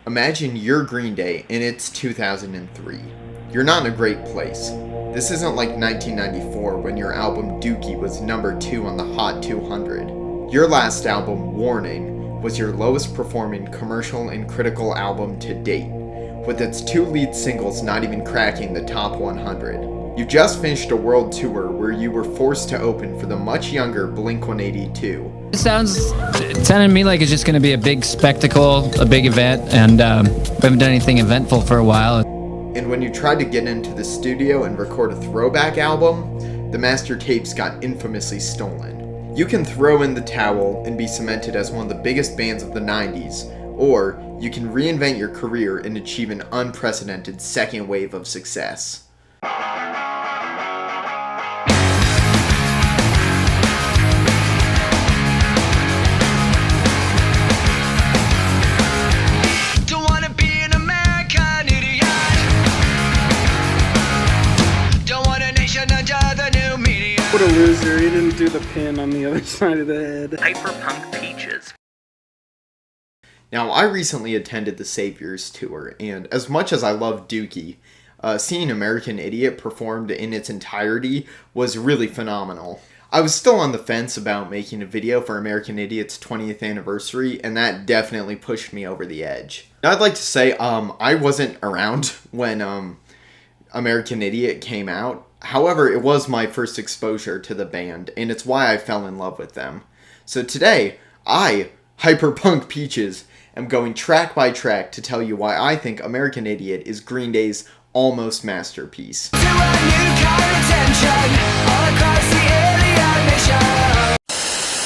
Imagine you're Green Day and it's 2003. You're not in a great place. This isn't like 1994 when your album Dookie was number 2 on the Hot 200. Your last album, Warning, was your lowest performing commercial and critical album to date, with its 2 lead singles not even cracking the top 100. You just finished a world tour where you were forced to open for the much younger Blink-182. It sounded to me like it's just going to be a big spectacle, a big event, and we haven't done anything eventful for a while. And when you tried to get into the studio and record a throwback album, the master tapes got infamously stolen. You can throw in the towel and be cemented as one of the biggest bands of the 90s, or you can reinvent your career and achieve an unprecedented second wave of success. What a loser, he didn't do the pin on the other side of the head. Hyperpunk Peaches. Now, I recently attended the Saviors Tour, and as much as I love Dookie, seeing American Idiot performed in its entirety was really phenomenal. I was still on the fence about making a video for American Idiot's 20th anniversary, and that definitely pushed me over the edge. Now, I'd like to say I wasn't around when American Idiot came out. However, it was my first exposure to the band, and it's why I fell in love with them. So today, I, Hyperpunk Peaches, am going track by track to tell you why I think American Idiot is Green Day's almost masterpiece.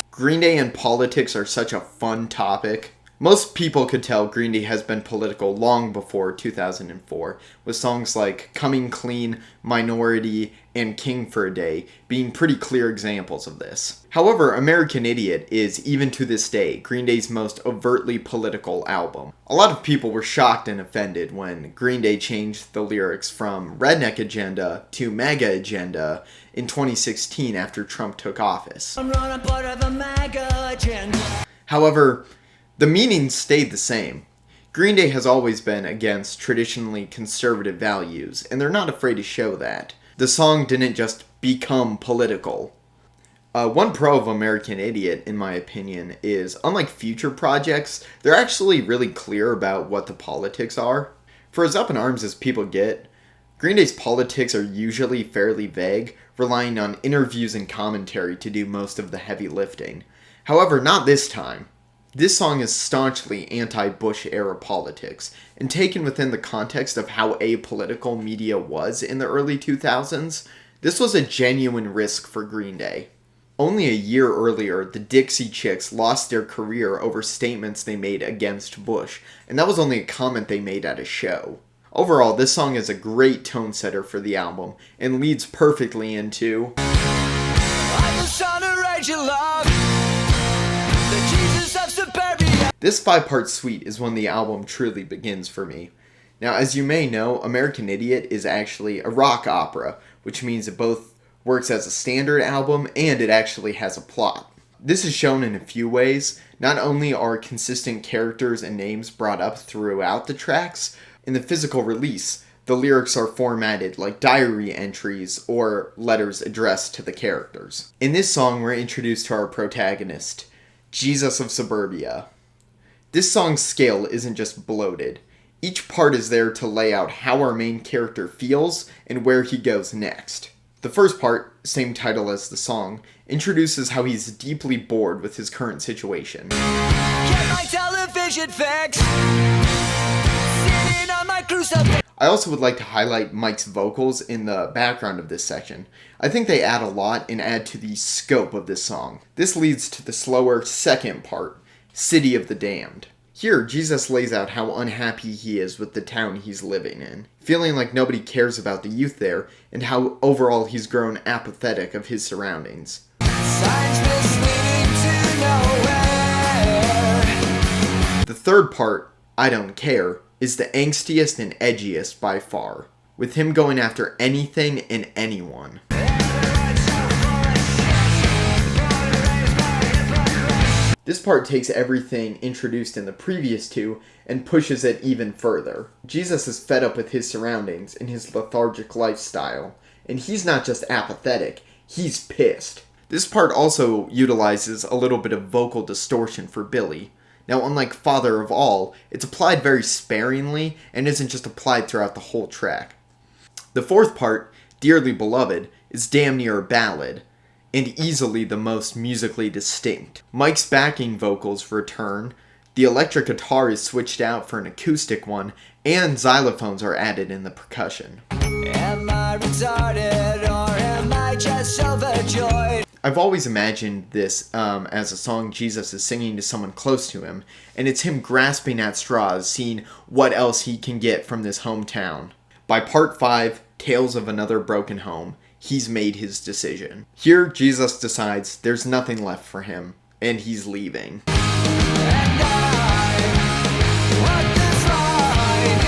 Green Day and politics are such a fun topic. Most people could tell Green Day has been political long before 2004, with songs like Coming Clean, Minority, and King for a Day being pretty clear examples of this. However, American Idiot is, even to this day, Green Day's most overtly political album. A lot of people were shocked and offended when Green Day changed the lyrics from Redneck Agenda to MAGA Agenda in 2016 after Trump took office. However, the meaning stayed the same. Green Day has always been against traditionally conservative values, and they're not afraid to show that. The song didn't just become political. One pro of American Idiot, in my opinion, is unlike future projects, they're actually really clear about what the politics are. For as up in arms as people get, Green Day's politics are usually fairly vague, relying on interviews and commentary to do most of the heavy lifting. However, not this time. This song is staunchly anti-Bush era politics, and taken within the context of how apolitical media was in the early 2000s, this was a genuine risk for Green Day. Only a year earlier, the Dixie Chicks lost their career over statements they made against Bush, and that was only a comment they made at a show. Overall, this song is a great tone setter for the album, and leads perfectly into This 5-part suite is when the album truly begins for me. Now, as you may know, American Idiot is actually a rock opera, which means it both works as a standard album and it actually has a plot. This is shown in a few ways. Not only are consistent characters and names brought up throughout the tracks, in the physical release, the lyrics are formatted like diary entries or letters addressed to the characters. In this song, we're introduced to our protagonist, Jesus of Suburbia. This song's scale isn't just bloated. Each part is there to lay out how our main character feels and where he goes next. The first part, same title as the song, introduces how he's deeply bored with his current situation. Get my television fixed. Sitting on my crucifix. I also would like to highlight Mike's vocals in the background of this section. I think they add a lot and add to the scope of this song. This leads to the slower second part, City of the Damned. Here, Jesus lays out how unhappy he is with the town he's living in, feeling like nobody cares about the youth there, and how overall he's grown apathetic of his surroundings. The third part, I Don't Care, is the angstiest and edgiest by far, with him going after anything and anyone. This part takes everything introduced in the previous two and pushes it even further. Jesus is fed up with his surroundings and his lethargic lifestyle, and he's not just apathetic, he's pissed. This part also utilizes a little bit of vocal distortion for Billy. Now, unlike Father of All, it's applied very sparingly and isn't just applied throughout the whole track. The fourth part, Dearly Beloved, is damn near a ballad, and easily the most musically distinct. Mike's backing vocals return, the electric guitar is switched out for an acoustic one, and xylophones are added in the percussion. Am I retarded or am I just overjoyed? I've always imagined this as a song Jesus is singing to someone close to him, and it's him grasping at straws, seeing what else he can get from this hometown. By part 5, Tales of Another Broken Home, he's made his decision. Here, Jesus decides there's nothing left for him, and he's leaving. And I walk this line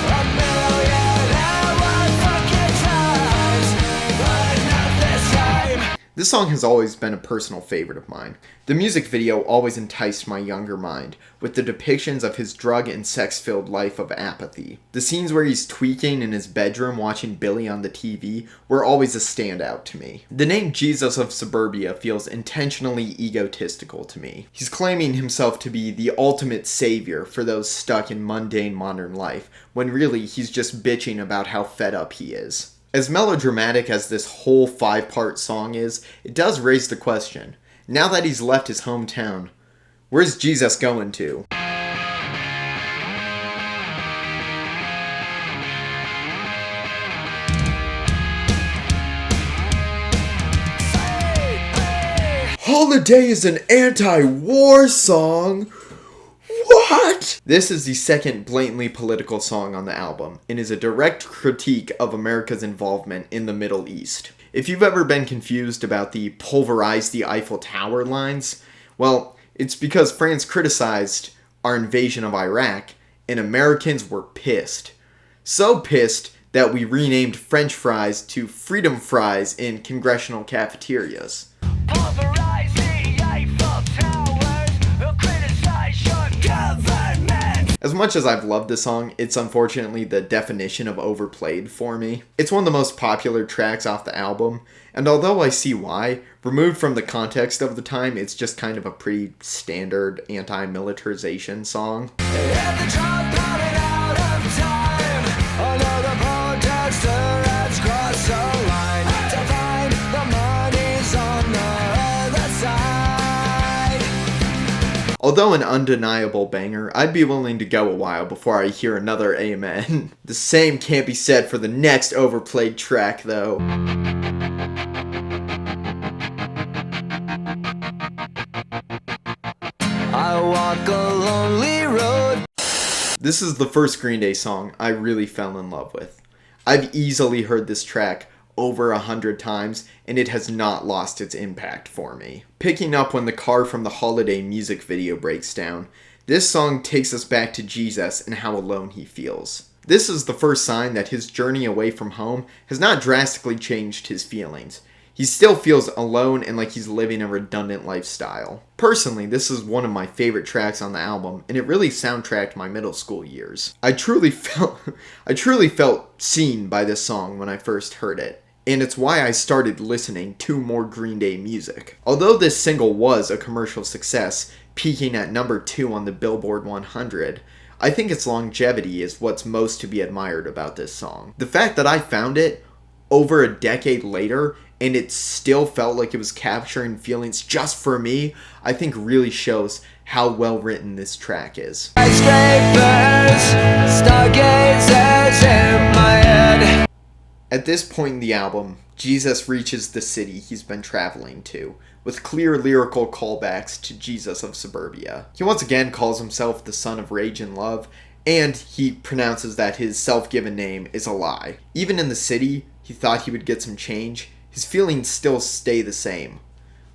a million hours fucking times, but not this time. This song has always been a personal favorite of mine. The music video always enticed my younger mind, with the depictions of his drug and sex-filled life of apathy. The scenes where he's tweaking in his bedroom watching Billy on the TV were always a standout to me. The name Jesus of Suburbia feels intentionally egotistical to me. He's claiming himself to be the ultimate savior for those stuck in mundane modern life, when really he's just bitching about how fed up he is. As melodramatic as this whole 5-part song is, it does raise the question, now that he's left his hometown, where's Jesus going to? Holiday is an anti-war song? What? This is the second blatantly political song on the album, and is a direct critique of America's involvement in the Middle East. If you've ever been confused about the pulverize the Eiffel Tower lines, well, it's because France criticized our invasion of Iraq, and Americans were pissed. So pissed that we renamed French fries to Freedom Fries in congressional cafeterias. Pulverize the Eiffel Towers, criticize your government. As much as I've loved this song, it's unfortunately the definition of overplayed for me. It's one of the most popular tracks off the album, and although I see why, removed from the context of the time, it's just kind of a pretty standard anti-militarization song. And the drum pounding out of time, another protester has crossed the line to find the money's on the other side. Although an undeniable banger, I'd be willing to go a while before I hear another amen. The same can't be said for the next overplayed track, though. I walk a lonely road. This is the first Green Day song I really fell in love with. I've easily heard this track over 100 times, and it has not lost its impact for me. Picking up when the car from the Holiday music video breaks down, this song takes us back to Jesus and how alone he feels. This is the first sign that his journey away from home has not drastically changed his feelings. He still feels alone and like he's living a redundant lifestyle. Personally, this is one of my favorite tracks on the album, and it really soundtracked my middle school years. I truly felt seen by this song when I first heard it, and it's why I started listening to more Green Day music. Although this single was a commercial success, peaking at number 2 on the Billboard 100, I think its longevity is what's most to be admired about this song. The fact that I found it over a decade later, and it still felt like it was capturing feelings just for me, I think really shows how well written this track is. Skyscrapers, stargazers in my head. At this point in the album, Jesus reaches the city he's been traveling to, with clear lyrical callbacks to Jesus of Suburbia. He once again calls himself the son of rage and love, and he pronounces that his self-given name is a lie. Even in the city, he thought he would get some change. His feelings still stay the same.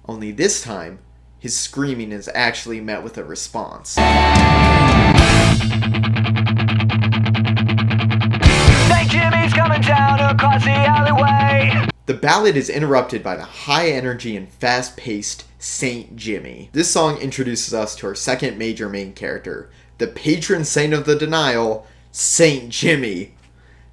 Only this time, his screaming is actually met with a response. Thank Jimmy's coming down across the alleyway. The ballad is interrupted by the high energy and fast-paced Saint Jimmy. This song introduces us to our second major main character, the patron saint of the denial, Saint Jimmy.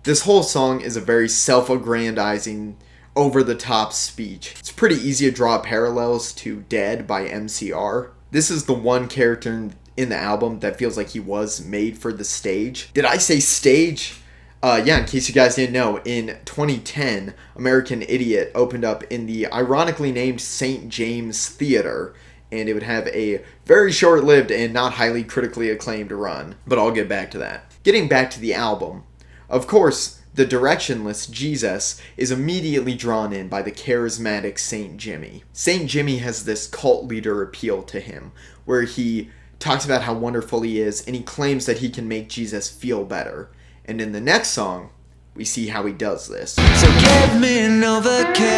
This whole song is a very self-aggrandizing, over-the-top speech. It's pretty easy to draw parallels to Dead by MCR. This is the one character in the album that feels like he was made for the stage. Did I say stage? Yeah, in case you guys didn't know, in 2010, American Idiot opened up in the ironically named St. James Theater, and it would have a very short-lived and not highly critically acclaimed run. But I'll get back to that. Getting back to the album, of course, the directionless Jesus is immediately drawn in by the charismatic St. Jimmy. St. Jimmy has this cult leader appeal to him, where he talks about how wonderful he is, and he claims that he can make Jesus feel better. And in the next song, we see how he does this. So give me Novacaine.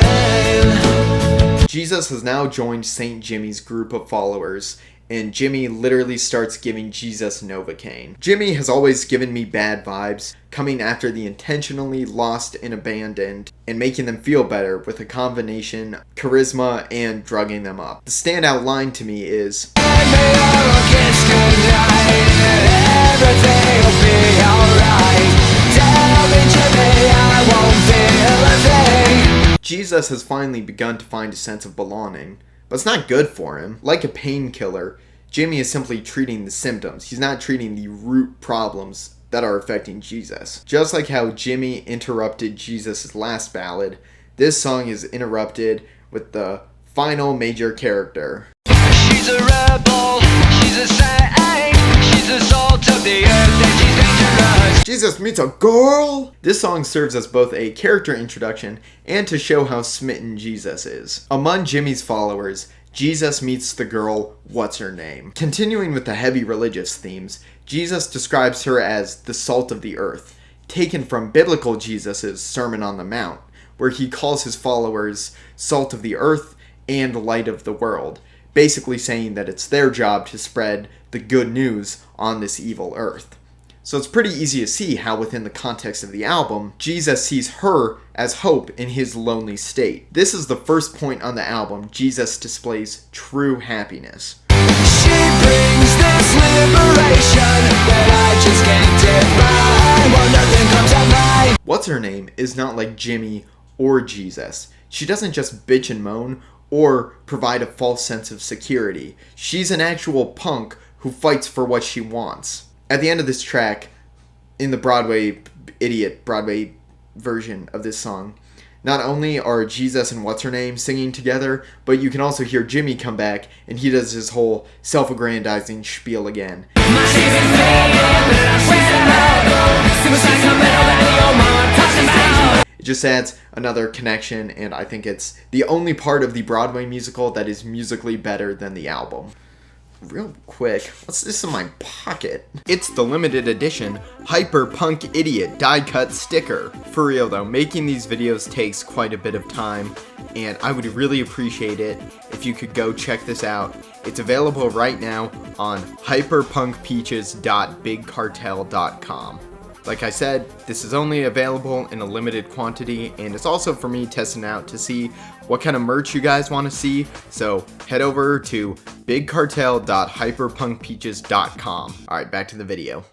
Jesus has now joined St. Jimmy's group of followers, and Jimmy literally starts giving Jesus Novacaine. Jimmy has always given me bad vibes, coming after the intentionally lost and abandoned, and making them feel better with a combination of charisma and drugging them up. The standout line to me is, everything'll be alright. Tell me, Jimmy, I won't feel a thing. Jesus has finally begun to find a sense of belonging, but it's not good for him. Like a painkiller, Jimmy is simply treating the symptoms. He's not treating the root problems that are affecting Jesus. Just like how Jimmy interrupted Jesus' last ballad, this song is interrupted with the final major character. She's a rebel, she's a saint. She's the salt of the earth and she's dangerous. Jesus meets a girl! This song serves as both a character introduction and to show how smitten Jesus is. Among Jimmy's followers, Jesus meets the girl Whatsername. Continuing with the heavy religious themes, Jesus describes her as the salt of the earth, taken from biblical Jesus' Sermon on the Mount, where he calls his followers salt of the earth and light of the world, basically saying that it's their job to spread the good news on this evil earth. So it's pretty easy to see how within the context of the album, Jesus sees her as hope in his lonely state. This is the first point on the album Jesus displays true happiness. She brings this liberation that I just can't define. Well, nothing comes to mind. Whatsername is not like Jimmy or Jesus. She doesn't just bitch and moan or provide a false sense of security. She's an actual punk who fights for what she wants. At the end of this track, in the Broadway version of this song, not only are Jesus and Whatsername singing together, but you can also hear Jimmy come back, and he does his whole self-aggrandizing spiel again. It just adds another connection, and I think it's the only part of the Broadway musical that is musically better than the album. Real quick, what's this in my pocket? It's the limited edition Hyper Punk Idiot die cut sticker. For real though, making these videos takes quite a bit of time, and I would really appreciate it if you could go check this out. It's available right now on hyperpunkpeaches.bigcartel.com. Like I said, this is only available in a limited quantity, and it's also for me testing out to see what kind of merch you guys want to see, so head over to bigcartel.hyperpunkpeaches.com. Alright, back to the video.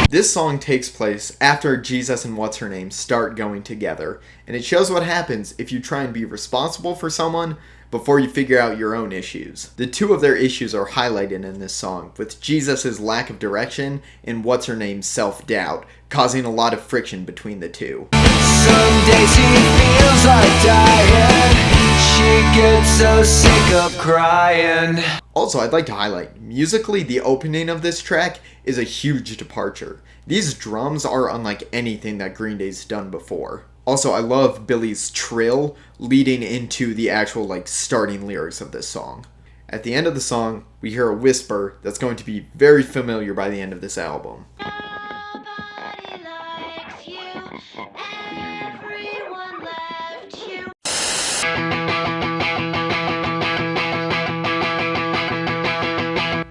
This song takes place after Jesus and Whatsername start going together, and it shows what happens if you try and be responsible for someone before you figure out your own issues. The two of their issues are highlighted in this song, with Jesus' lack of direction and Whatsername's self-doubt, causing a lot of friction between the two. Some days he feels like dying. She gets so sick of crying. Also, I'd like to highlight, musically, the opening of this track is a huge departure. These drums are unlike anything that Green Day's done before. Also, I love Billy's trill leading into the actual, starting lyrics of this song. At the end of the song, we hear a whisper that's going to be very familiar by the end of this album. Nobody likes you. Everyone left you.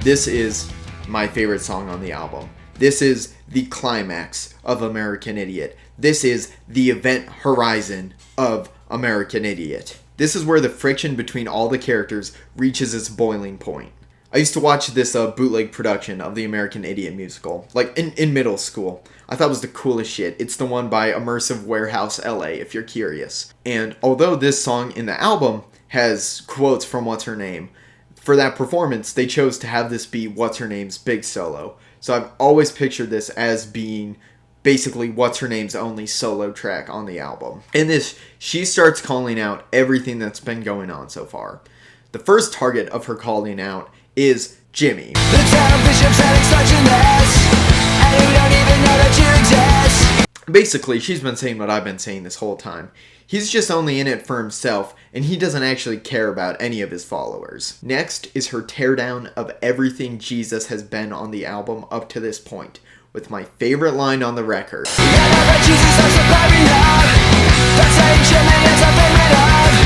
This is my favorite song on the album. This is the climax of American Idiot. This is the event horizon of American Idiot. This is where the friction between all the characters reaches its boiling point. I used to watch this bootleg production of the American Idiot musical, like in middle school. I thought it was the coolest shit. It's the one by Immersive Warehouse LA, if you're curious. And although this song in the album has quotes from Whatsername, for that performance, they chose to have this be Whatsername's big solo. So I've always pictured this as being basically Whatsername's only solo track on the album. In this, she starts calling out everything that's been going on so far. The first target of her calling out is Jimmy. The town bishop's an extortionist, and you don't even know that you exist. Basically, she's been saying what I've been saying this whole time. He's just only in it for himself, and he doesn't actually care about any of his followers. Next is her teardown of everything Jesus has been on the album up to this point, with my favorite line on the record. You know that Jesus loves the very love. That's how Jimmy is a favorite of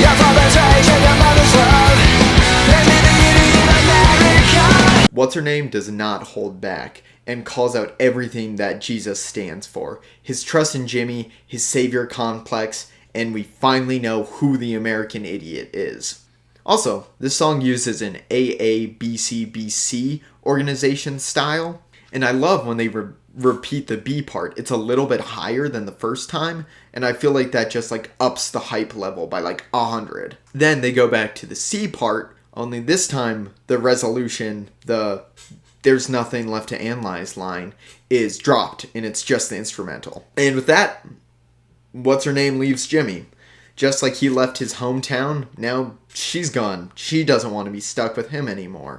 your father's rage and your mother's love. There's neither unity in America. What's Her Name does not hold back and calls out everything that Jesus stands for. His trust in Jimmy, his savior complex, and we finally know who the American Idiot is. Also, this song uses an AABCBC organization style, and I love when they repeat the B part. It's a little bit higher than the first time, and I feel like that just like ups the hype level by like 100. Then they go back to the C part, only this time the resolution, the "there's nothing left to analyze" line is dropped, and it's just the instrumental. And with that, What's Her Name leaves Jimmy. Just like he left his hometown, now she's gone. She doesn't want to be stuck with him anymore.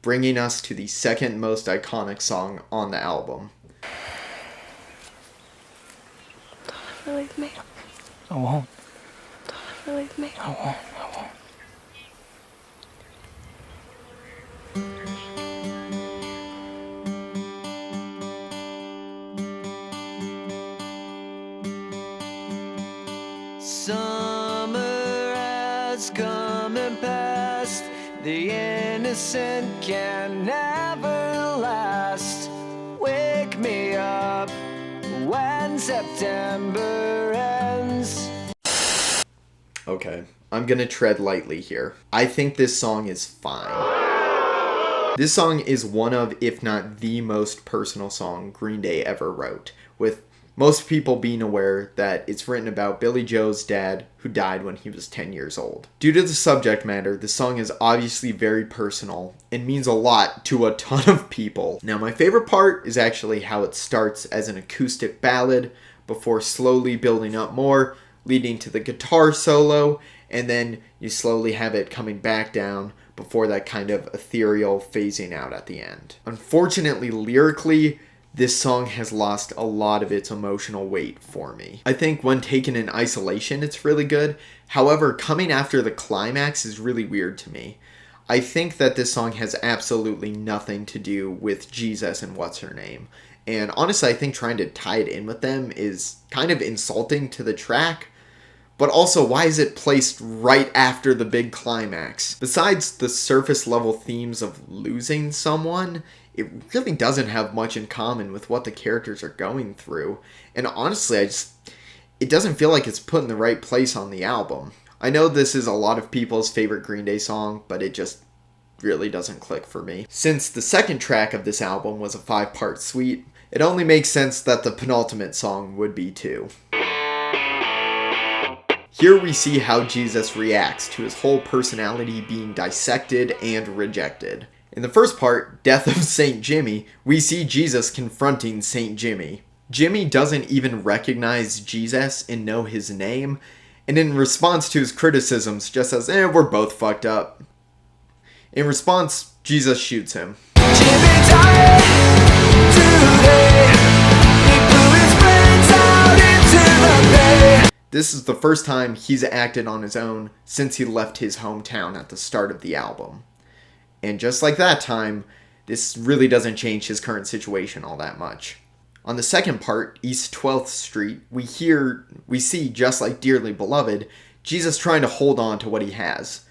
Bringing us to the second most iconic song on the album. Don't ever leave me. I won't. Don't ever leave me. I won't. I won't. Summer has come and passed. The innocent can never last. Wake me up when September ends. Okay, I'm gonna tread lightly here. I think this song is fine. This song is one of, if not the most personal song Green Day ever wrote, with most people being aware that it's written about Billy Joe's dad who died when he was 10 years old. Due to the subject matter, the song is obviously very personal and means a lot to a ton of people. Now, my favorite part is actually how it starts as an acoustic ballad before slowly building up more, leading to the guitar solo, and then you slowly have it coming back down before that kind of ethereal phasing out at the end. Unfortunately, lyrically, this song has lost a lot of its emotional weight for me. I think when taken in isolation, it's really good. However, coming after the climax is really weird to me. I think that this song has absolutely nothing to do with Jesus and What's Her Name. And honestly, I think trying to tie it in with them is kind of insulting to the track. But also, why is it placed right after the big climax? Besides the surface level themes of losing someone, it really doesn't have much in common with what the characters are going through. And honestly, it doesn't feel like it's put in the right place on the album. I know this is a lot of people's favorite Green Day song, but it just really doesn't click for me. Since the second track of this album was a 5-part suite, it only makes sense that the penultimate song would be too. Here we see how Jesus reacts to his whole personality being dissected and rejected. In the first part, Death of St. Jimmy, we see Jesus confronting St. Jimmy. Jimmy doesn't even recognize Jesus and know his name, and in response to his criticisms just says, we're both fucked up. In response, Jesus shoots him. Jimmy died today. He blew his brains out into the bay. This is the first time he's acted on his own since he left his hometown at the start of the album. And just like that time, this really doesn't change his current situation all that much. On the second part, East 12th Street, we see, just like Dearly Beloved, Jesus trying to hold on to what he has.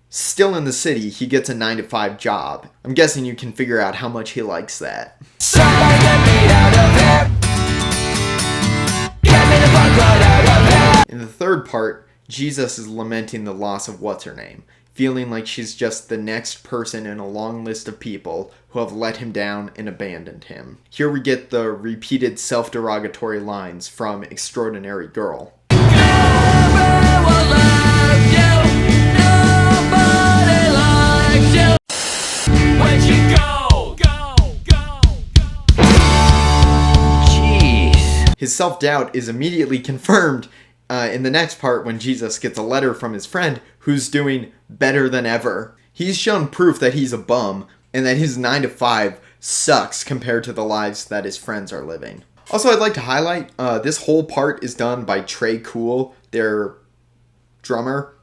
Still in the city, he gets a 9-to-5 job. I'm guessing you can figure out how much he likes that. Somebody get me out of here. In the third part, Jesus is lamenting the loss of Whatsername, feeling like she's just the next person in a long list of people who have let him down and abandoned him. Here we get the repeated self-derogatory lines from Extraordinary Girl. His self-doubt is immediately confirmed in the next part when Jesus gets a letter from his friend who's doing better than ever. He's shown proof that he's a bum and that his 9 to 5 sucks compared to the lives that his friends are living. Also, I'd like to highlight this whole part is done by Trey Cool, their drummer,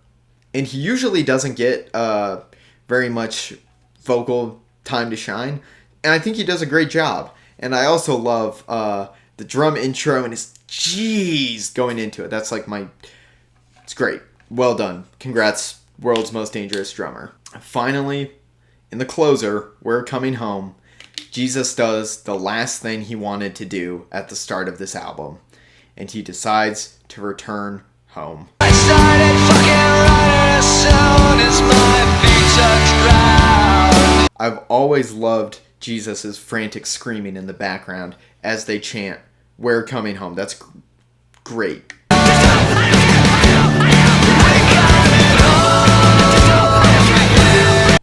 and he usually doesn't get very much vocal time to shine, and I think he does a great job. And I also love the drum intro and his jeez going into it. That's like it's great. Well done. Congrats, world's most dangerous drummer. Finally, in the closer, We're Coming Home, Jesus does the last thing he wanted to do at the start of this album, and he decides to return home. I started fucking running as soon as my feet touched ground. I've always loved Jesus' frantic screaming in the background as they chant, "We're coming home." That's great.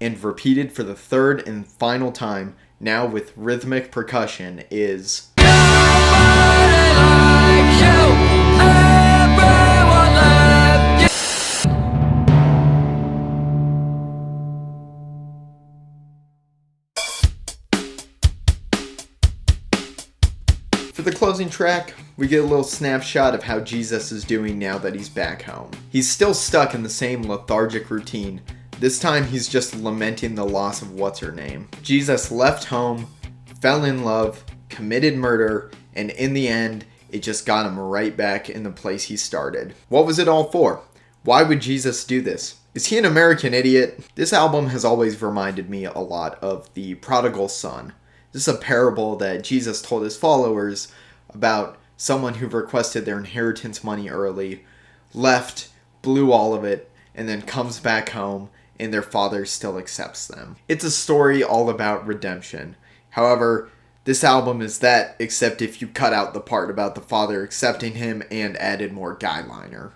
And repeated for the third and final time, now with rhythmic percussion, is... For the closing track, we get a little snapshot of how Jesus is doing now that he's back home. He's still stuck in the same lethargic routine. This time he's just lamenting the loss of Whatsername. Jesus left home, fell in love, committed murder, and in the end, it just got him right back in the place he started. What was it all for? Why would Jesus do this? Is he an American idiot? This album has always reminded me a lot of the prodigal son. This is a parable that Jesus told his followers about someone who requested their inheritance money early, left, blew all of it, and then comes back home and their father still accepts them. It's a story all about redemption. However, this album is that, except if you cut out the part about the father accepting him and added more guyliner.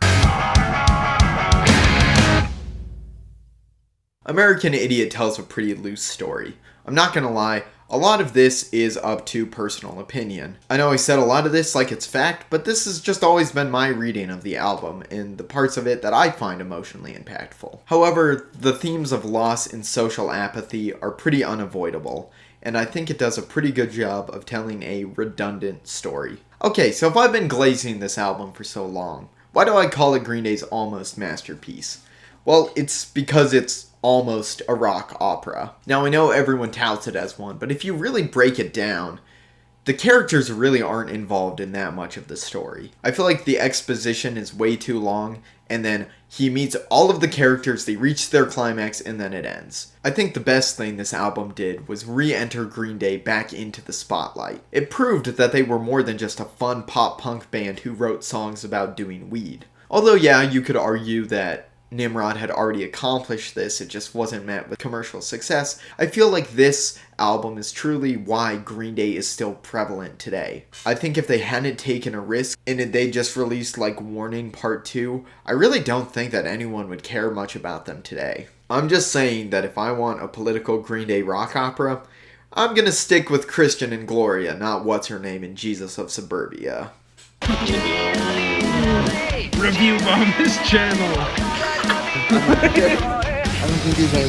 American Idiot tells a pretty loose story. I'm not gonna lie, a lot of this is up to personal opinion. I know I said a lot of this like it's fact, but this has just always been my reading of the album and the parts of it that I find emotionally impactful. However, the themes of loss and social apathy are pretty unavoidable, and I think it does a pretty good job of telling a redundant story. Okay, so if I've been glazing this album for so long, why do I call it Green Day's almost masterpiece? Well, it's because it's almost a rock opera. Now, I know everyone touts it as one, but if you really break it down, the characters really aren't involved in that much of the story. I feel like the exposition is way too long, and then he meets all of the characters, they reach their climax, and then it ends. I think the best thing this album did was re-enter Green Day back into the spotlight. It proved that they were more than just a fun pop-punk band who wrote songs about doing weed. Although, yeah, you could argue that Nimrod had already accomplished this, it just wasn't met with commercial success. I feel like this album is truly why Green Day is still prevalent today. I think if they hadn't taken a risk and they just released like Warning Part 2, I really don't think that anyone would care much about them today. I'm just saying that if I want a political Green Day rock opera, I'm gonna stick with Christian and Gloria, not Whatsername and Jesus of Suburbia. Review bomb this channel. I don't think these are